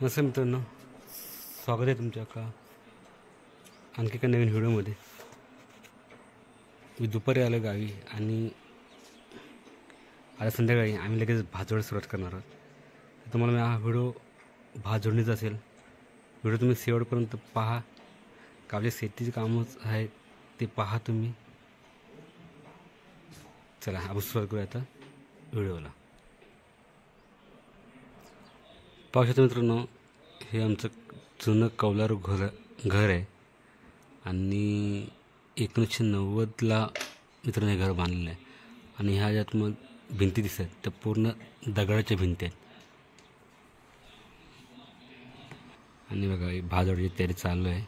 नमस्कार मित्रांनो, स्वागत आहे तुमच्या आणखी एका नवीन व्हिडिओमध्ये. मी दुपारी आलो गावी आणि आज संध्याकाळी आम्ही लगेच भात जोड सुरुवात करणार आहोत. तुम्हाला मी हा व्हिडिओ भात जोडणीचा असेल. व्हिडिओ तुम्ही शेवटपर्यंत पहा. आपले शेतीचे कामं आहेत ते पहा तुम्ही. चला आपण सुरुवात करूया आता व्हिडिओला. पाहू शकता मित्रांनो, हे आमचं जुनं कौलारू घर आहे आणि 1990ला मित्रांनो हे घर बांधलेलं आहे. आणि ह्या ज्यात मग भिंती दिसत आहेत त्या पूर्ण दगडाच्या भिंती आहेत. आणि बघा ही भाजोडची तयारी चालू आहे.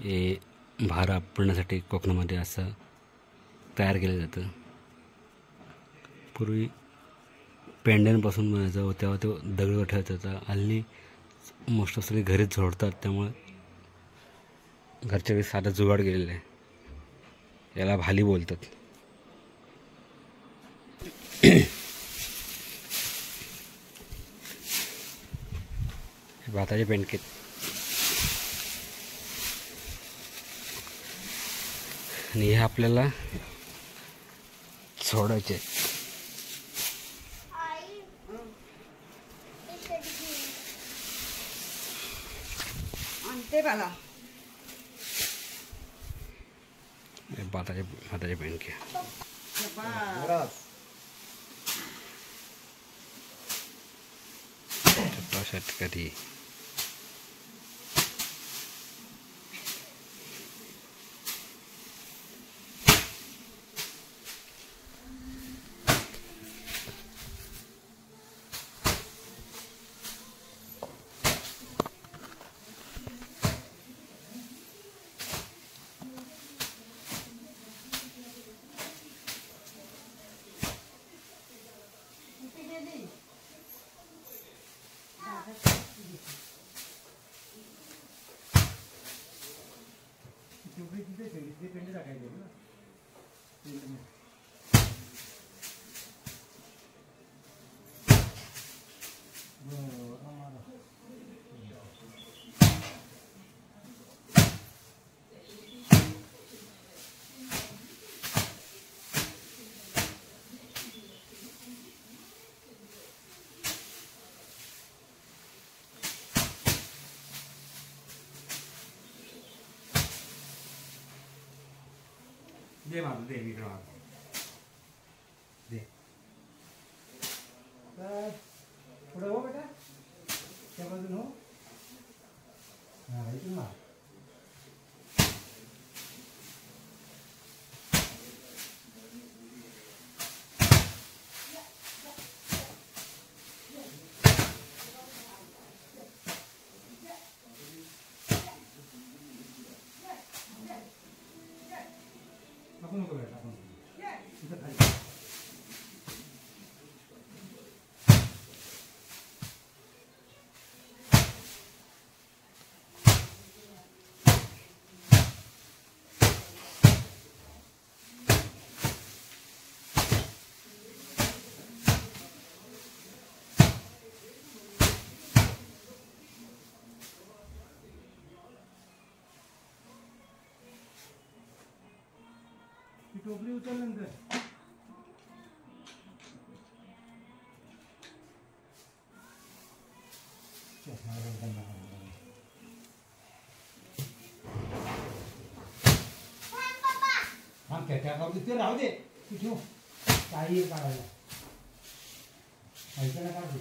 हे भार आपटण्यासाठी कोकणामध्ये असं तयार केलं जातं. पूर्वी पेंड्यांपासून बनायचं, तेव्हा तो दगड ठेवायचा होता. हल्ली मोस्ट ऑफ सगळे घरीच झोडतात, त्यामुळे घरच्या वेळी साधा जुगाड गेलेला आहे. याला भाली बोलतात. भाताचे बेंडके आणि हे आपल्याला सोडायचे. भाताचे बेंडके शेतकरी दे मारू दे मी दे पुढे हो बेटा त्या बाजून हो. इथून मार. नको बेटा इथं खाली. टोपली उचलल्यानंतर ते राहू दे. तू ठेव काही काढायला ऐकायला काढू.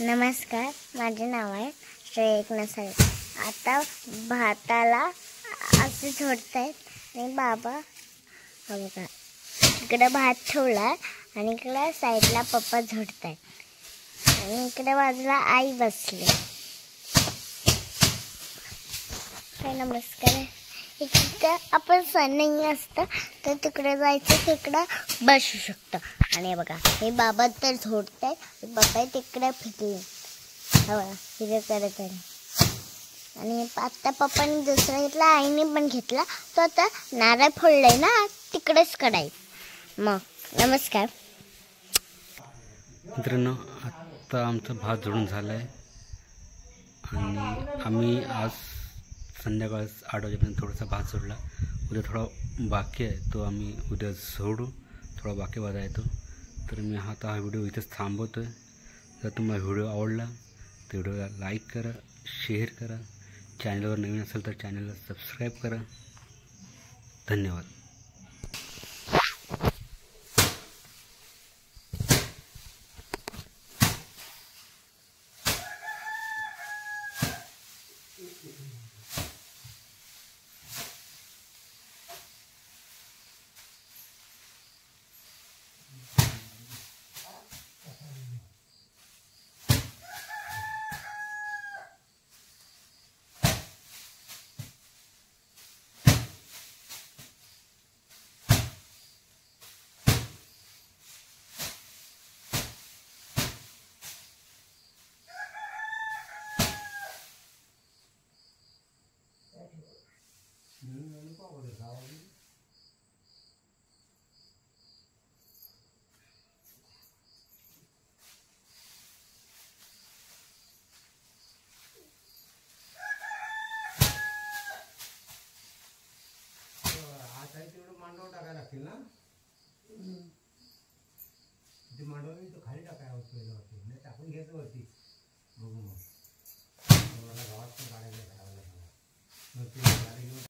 नमस्कार, माझे नाव आहे श्रेया एकनाथ साळवे. आता भाताला असे झोडतायत आणि बाबा बघा इकडं भात ठेवला आणि इकडं साईडला पप्पा झोडतायत आणि इकडे बाजूला आई बसली. नमस्कार. इकडं आपण सण असतं तर तिकडे जायचं, तिकडं बसू शकतो. आणि बघा हे बाबा तर झोडतायत, बाबा तिकडे फिरले बघा फिरे करत आहे. आणि आता पप्पाने दुसरा घेतला, आईने पण घेतला. तो आता नारळ फोडलाय ना तिकडेच काढायचं. मग नमस्कार मित्रांनो, आत्ता आमचा भात जोडून झाला आहे आणि आम्ही आज संध्याकाळ 8 वाजेपर्यंत थोडासा भात जोडला. उद्या थोडा बाकी आहे, तो आम्ही उद्या जोडू. थोडा बाकी भात आहे तो. तर मी आता हा व्हिडिओ इथेच थांबवतो आहे. जर तुम्हाला व्हिडिओ आवडला तर व्हिडिओला लाईक करा, शेअर करा. चॅनलवर नवीन असेल तर चॅनलला सबस्क्राईब करा. धन्यवाद. मांडव टाकायला लागतील ना. ते मांडव खाली टाकायला टाकून घ्यायचं वरती.